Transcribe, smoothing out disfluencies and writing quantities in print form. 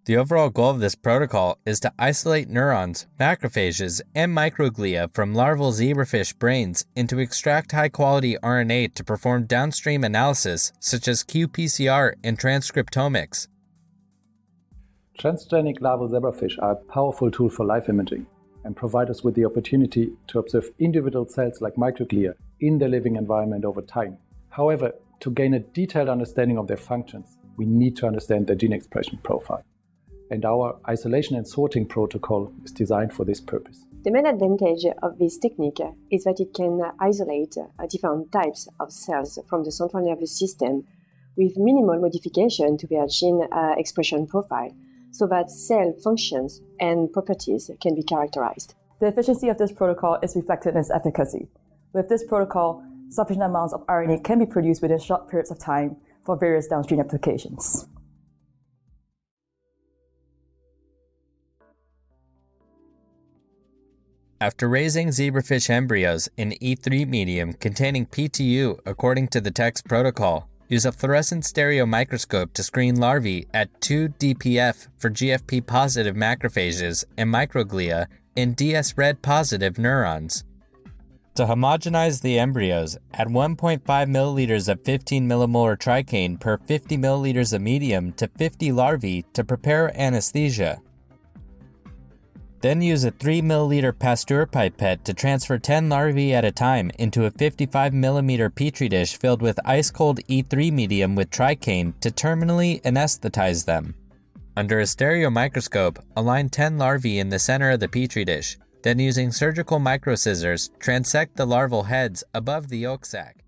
The overall goal of this protocol is to isolate neurons, macrophages, and microglia from larval zebrafish brains and to extract high-quality RNA to perform downstream analysis such as qPCR and transcriptomics. Transgenic larval zebrafish are a powerful tool for live imaging and provide us with the opportunity to observe individual cells like microglia in their living environment over time. However, to gain a detailed understanding of their functions, we need to understand their gene expression profile. And our isolation and sorting protocol is designed for this purpose. The main advantage of this technique is that it can isolate different types of cells from the central nervous system with minimal modification to their gene expression profile, so that cell functions and properties can be characterized. The efficiency of this protocol is reflected in its efficacy. With this protocol, sufficient amounts of RNA can be produced within short periods of time for various downstream applications. After raising zebrafish embryos in E3 medium containing PTU according to the text protocol, use a fluorescent stereo microscope to screen larvae at 2 dpf for GFP-positive macrophages and microglia and DS-red positive neurons. To homogenize the embryos, add 1.5 milliliters of 15 millimolar tricaine per 50 milliliters of medium to 50 larvae to prepare anesthesia. Then use a 3 milliliter Pasteur pipette to transfer 10 larvae at a time into a 55 millimeter petri dish filled with ice-cold E3 medium with tricaine to terminally anesthetize them. Under a stereo microscope, align 10 larvae in the center of the petri dish. Then using surgical microscissors, transect the larval heads above the yolk sac.